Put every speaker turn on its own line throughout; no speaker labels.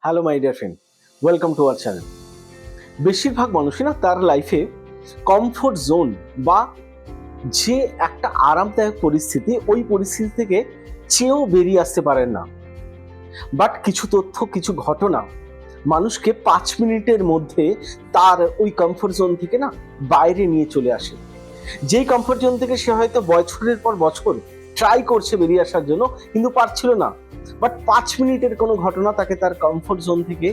Hello my dear friend, welcome to our channel. বেশিরভাগ মানুষই না তার লাইফে কমফোর্ট জোন বা যে একটা আরামদায়ক পরিস্থিতি, ওই পরিস্থিতি থেকে চেয়েও বেরিয়ে আসতে পারেন না। বাট কিছু তথ্য, কিছু ঘটনা মানুষকে 5 মিনিটের মধ্যে তার ওই কমফোর্ট জোন থেকে না বাইরে নিয়ে চলে আসে। যেই কমফোর্ট জোন থেকে সে হয়তো বছরের পর বছর ট্রাই করছে বেরিয়ে আসার জন্য, কিন্তু পারছিল না। বাট 5 মিনিটের কোনো ঘটনা তাকে তার কমফোর্ট জোন থেকে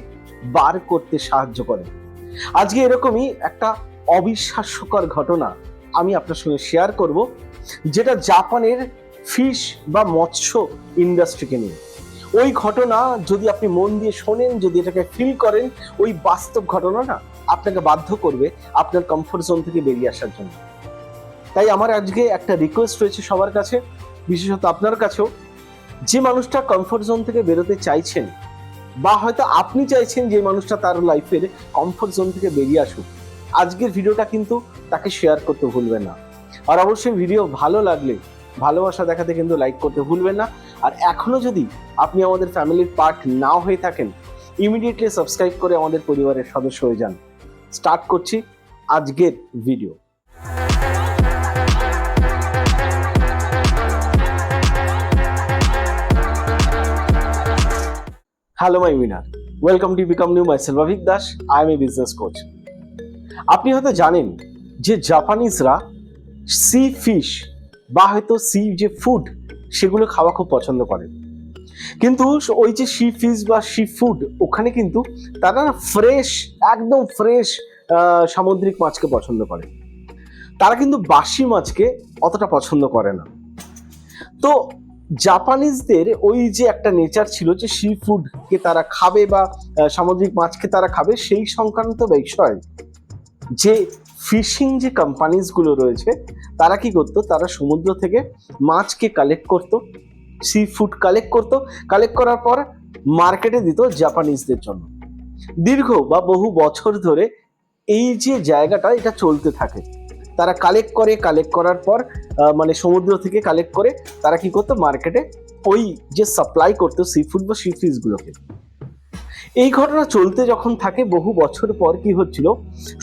বার করতে সাহায্য করে। আজকে এরকমই একটা অবিশ্বাস্যকর ঘটনা আমি আপনার সঙ্গে শেয়ার করব, যেটা জাপানের ফিশ বা মৎস্য ইন্ডাস্ট্রিকে নিয়ে। ওই ঘটনা যদি আপনি মন দিয়ে শোনেন, যদি এটাকে ফিল করেন, ওই বাস্তব ঘটনাটা আপনাকে বাধ্য করবে আপনার কমফোর্ট জোন থেকে বেরিয়ে আসার জন্য। তাই আমার আজকে একটা রিকোয়েস্ট রয়েছে সবার কাছে, বিশেষত আপনার কাছেও। যে মানুষটা কমফোর্ট জোন থেকে বেরোতে চাইছেন, বা হয়তো আপনি চাইছেন যে মানুষটা তার লাইফের কমফোর্ট জোন থেকে বেরিয়ে আসুক, আজকের ভিডিওটা কিন্তু তাকে শেয়ার করতে ভুলবেন না। আর অবশ্যই ভিডিও ভালো লাগলে ভালোবাসা দেখাতে কিন্তু লাইক করতে ভুলবেন না। আর এখনো যদি আপনি আমাদের ফ্যামিলির পার্ট নাও হয়ে থাকেন, ইমিডিয়েটলি সাবস্ক্রাইব করে আমাদের পরিবারের সদস্য হয়ে যান। স্টার্ট করছি আজকের video. Hello my winner, welcome to become new. Myself Avik Das, I M A business coach. আপনি হয়তো জানেন যে জাপানিজরা সি ফিশ বা হয়তো সি যে ফুড, সেগুলো খাওয়া খুব পছন্দ করে। কিন্তু ওই যে সি ফিশ বা সি ফুড, ওখানে কিন্তু তারা ফ্রেশ, একদম ফ্রেশ সামুদ্রিক মাছকে পছন্দ করে। তারা কিন্তু বাসি মাছকে অতটা পছন্দ করে না। তো জাপানিজদের ওই যে একটা নেচার ছিল যে সি ফুডকে তারা খাবে বা সামুদ্রিক মাছকে তারা খাবে, সেই সংক্রান্ত বিষয় যে ফিশিং যে কোম্পানিজগুলো রয়েছে, তারা কি করতো, তারা সমুদ্র থেকে মাছকে কালেক্ট করতো, সি ফুড কালেক্ট করার পর মার্কেটে দিত জাপানিজদের জন্য। দীর্ঘ বা বহু বছর ধরে এই যে জায়গাটা, এটা চলতে থাকে। তারা কালেক্ট করার পর মানে সমুদ্র থেকে কালেক্ট করে তারা কি করতো, মার্কেটে ওই যে সাপ্লাই করতো সি ফুড বা সি ফিশ গুলোকে। এই ঘটনা চলতে যখন থাকে বহু বছর পর কি হচ্ছিল,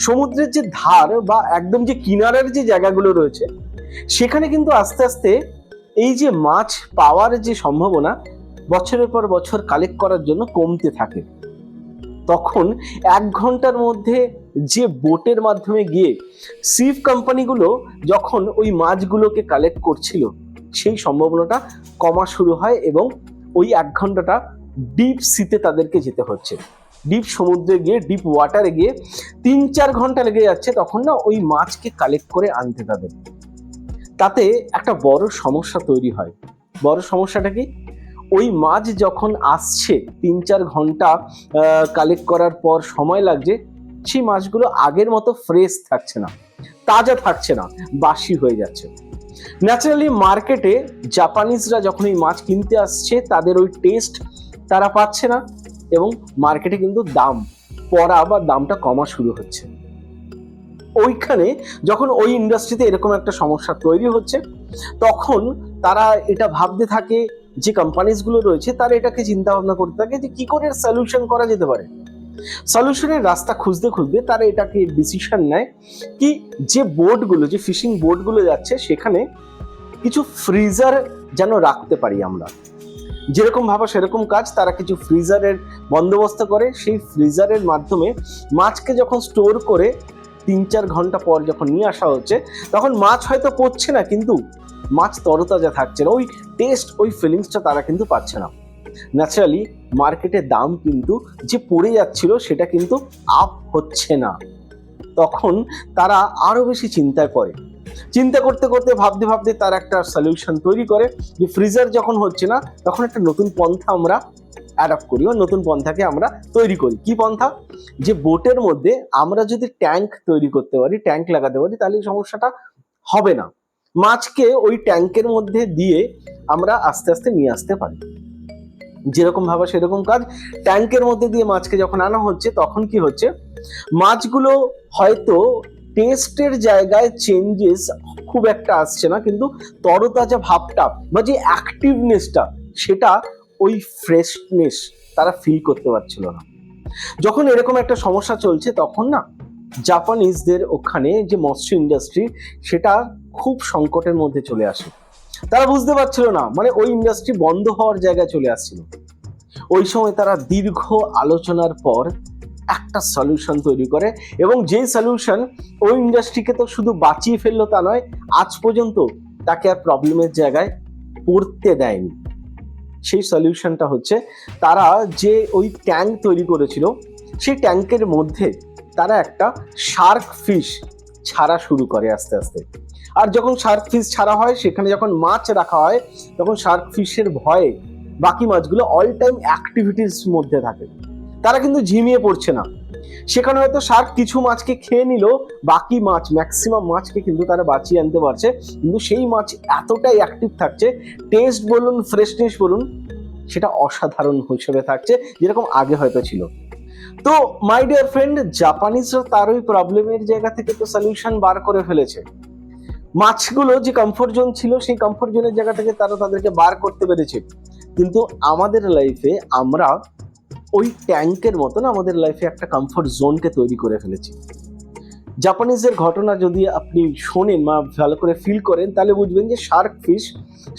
সমুদ্রের যে ধার বা একদম যে কিনারের যে জায়গাগুলো রয়েছে, সেখানে কিন্তু আস্তে আস্তে এই যে মাছ পাওয়ার যে সম্ভাবনা বছরের পর বছর কালেক্ট করার জন্য কমতে থাকে। তখন 1 ঘন্টার মধ্যে যে বোটের মাধ্যমে গিয়ে সিভ কোম্পানিগুলো যখন ওই মাছগুলোকে কালেক্ট করছিল, সেই সম্ভাবনাটা কমা শুরু হয় এবং ওই 1 ঘন্টাটা ডিপ সিতে তাদেরকে যেতে হচ্ছে। ডিপ সমুদ্রে গিয়ে, ডিপ ওয়াটারে গিয়ে 3-4 ঘন্টা লেগে যাচ্ছে তখন না ওই মাছকে কালেক্ট করে আনতে তাদের। তাতে একটা বড় সমস্যা তৈরি হয়। বড় সমস্যাটা কি, ওই মাছ যখন আসছে 3-4 ঘন্টা কালেক্ট করার পর সময় লাগছে, সেই মাছগুলো আগের মতো ফ্রেশ থাকছে না, তাজা থাকছে না, বাসি হয়ে যাচ্ছে। ন্যাচারালি মার্কেটে জাপানিজরা যখন এই মাছ কিনতে আসছে, তাদের ওই টেস্ট তারা পাচ্ছে না এবং মার্কেটে কিন্তু দাম পড়া বা দামটা কমা শুরু হচ্ছে। ওইখানে যখন ওই ইন্ডাস্ট্রিতে এরকম একটা সমস্যা তৈরি হচ্ছে, তখন তারা এটা ভাবতে থাকে, যে কোম্পানিজগুলো রয়েছে তারা এটাকে চিন্তা ভাবনা করতে থাকে যে কি করে সলিউশন করা যেতে পারে। সলিউশনের রাস্তা খুঁজতে খুঁজতে তারা এটাকে ডিসিশন নেয় কি, যে বোটগুলো, যে ফিশিং বোটগুলো যাচ্ছে, সেখানে কিছু ফ্রিজার যেন রাখতে পারি আমরা। যেরকম ভাবা সেরকম কাজ, তারা কিছু ফ্রিজারের বন্দোবস্ত করে। সেই ফ্রিজারের মাধ্যমে মাছকে যখন স্টোর করে 3-4 ঘন্টা পর যখন নিয়ে আসা হচ্ছে, তখন মাছ হয়তো পড়ছে না, কিন্তু মাছ তরতাজা থাকছে না, ওই টেস্ট, ওই ফিলিংসটা তারা কিন্তু পাচ্ছে না। ন্যাচারালি মার্কেটের দাম কিন্তু যে পড়ে যাচ্ছিল, সেটা কিন্তু আপ হচ্ছে না। তখন তারা আরো বেশি চিন্তায় পড়ে। চিন্তা করতে করতে, ভাবতে ভাবতে তার একটা সলিউশন তৈরি করে যে ফ্রিজার যখন হচ্ছে না, তখন একটা নতুন পন্থা আমরা অ্যাডাপ্ট করি বা নতুন পন্থাকে আমরা তৈরি করি। কি পন্থা? যে বোটের মধ্যে আমরা যদি ট্যাঙ্ক তৈরি করতে পারি, ট্যাঙ্ক লাগাতে পারি, তাহলে এই সমস্যাটা হবে না। মাছকে ওই ট্যাঙ্কের মধ্যে দিয়ে আমরা আস্তে আস্তে নিয়ে আসতে পারি। যেরকম ভাবা সেরকম কাজ। ট্যাঙ্কের মধ্যে দিয়ে মাছকে যখন আনা হচ্ছে, তখন কি হচ্ছে, মাছগুলো হয়তো টেস্টের জায়গায় চেঞ্জেস খুব একটা আসছে না, কিন্তু তরতাজা ভাবটা বা যে অ্যাক্টিভনেসটা, সেটা ওই ফ্রেশনেস তারা ফিল করতে পারছিল না। যখন এরকম একটা সমস্যা চলছে তখন না জাপানিজদের ওখানে যে মৎস্য ইন্ডাস্ট্রি সেটা খুব সংকটের মধ্যে চলে আসে। তারা বুঝতে পারছিল না, মানে ওই ইন্ডাস্ট্রি বন্ধ হওয়ার জায়গায় চলে আসছিল। ওই সময় তারা দীর্ঘ আলোচনার পর একটা সলিউশন তৈরি করে, এবং যেই সলিউশন ওই ইন্ডাস্ট্রিকে তো শুধু বাঁচিয়ে ফেললো তা নয়, আজ পর্যন্ত তাকে আর প্রবলেমের জায়গায় পড়তে দেয়নি। সেই সলিউশনটা হচ্ছে তারা যে ওই ট্যাঙ্ক তৈরি করেছিল, সেই ট্যাঙ্কের মধ্যে তারা একটা শার্ক ফিশ ছাড়া শুরু করে আস্তে আস্তে। আর যখন শার্ক ফিশ ছাড়া হয়, সেখানে যখন মাছ রাখা হয়, তখন শার্ক ফিশের ভয়ে বাকি মাছগুলো অল টাইম অ্যাক্টিভিটিস মধ্যে থাকে, তারা কিন্তু ঝিমিয়ে পড়ছে না। সেখানে হয়তো শার্ক কিছু মাছকে খেয়ে নিল, বাকি মাছ ম্যাক্সিমাম মাছকে কিন্তু তারা বাঁচিয়ে আনতে পারছে, কিন্তু সেই মাছ এতটাই অ্যাক্টিভ থাকছে, টেস্ট বলুন ফ্রেশনেস বলুন সেটা অসাধারণ হিসেবে থাকছে, যেরকম আগে হয়তো ছিল। তো মাই ডিয়ার ফ্রেন্ড, জাপানিজরা তার ওই প্রবলেমের জায়গা থেকে তো সলিউশন বার করে ফেলেছে। মাছগুলো যে কমফোর্ট জোন ছিল, সেই কমফোর্ট জোনের জায়গা থেকে তারা তাদেরকে বার করতে পেরেছে। কিন্তু আমাদের লাইফে আমরা ওই ট্যাঙ্কের মতন আমাদের লাইফে একটা কমফোর্ট জোনকে তৈরি করে ফেলেছি। জাপানিজের ঘটনা যদি আপনি শোনেন বা ভালো করে ফিল করেন, তাহলে বুঝবেন যে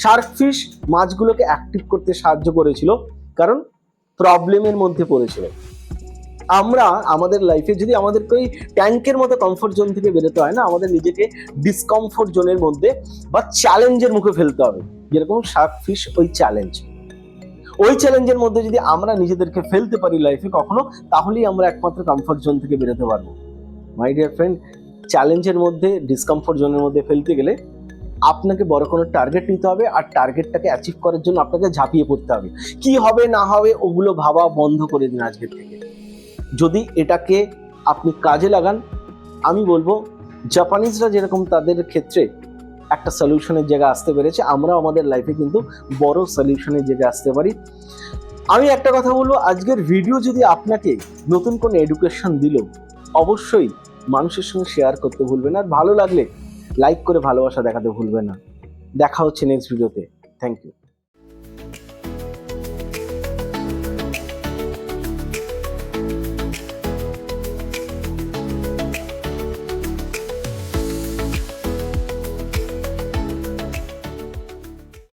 শার্ক ফিশ মাছগুলোকে অ্যাক্টিভ করতে সাহায্য করেছিল, কারণ প্রবলেমের মধ্যে পড়েছিল। আমরা আমাদের লাইফে যদি আমাদেরকে ওই ট্যাঙ্কের মতো কমফোর্ট জোন থেকে বেরোতে হয় না, আমাদের নিজেকে ডিসকমফোর্ট জোনের মধ্যে বা চ্যালেঞ্জের মুখে ফেলতে হবে। যেরকম শার্ক ফিশ ওই চ্যালেঞ্জের মধ্যে যদি আমরা নিজেদেরকে ফেলতে পারি লাইফে কখনো, তাহলেই আমরা একমাত্র কমফোর্ট জোন থেকে বেরোতে পারবো। মাই ডিয়ার ফ্রেন্ড, চ্যালেঞ্জের মধ্যে ডিসকমফোর্ট জোনের মধ্যে ফেলতে গেলে আপনাকে বড় কোনো টার্গেট নিতে হবে, আর টার্গেটটাকে অ্যাচিভ করার জন্য আপনাকে ঝাঁপিয়ে পড়তে হবে। কি হবে না হবে ওগুলো ভাবা বন্ধ করে দিন আজকের থেকে। যদি এটাকে আপনি কাজে লাগান, আমি বলবো জাপানিজরা যেরকম তাদের ক্ষেত্রে একটা সলিউশনের জায়গায় আসতে পেরেছে, আমরা আমাদের লাইফে কিন্তু বড় সলিউশনের জায়গায় আসতে পারি। আমি একটা কথা বলবো, আজকের ভিডিও যদি আপনাকে নতুন কোনো এডুকেশন দিল, অবশ্যই মানুষের সঙ্গে শেয়ার করতে ভুলবেন, আর ভালো লাগলে লাইক করে ভালোবাসা দেখাতে ভুলবেন না। দেখা হচ্ছে নেক্সট ভিডিওতে। Thank you.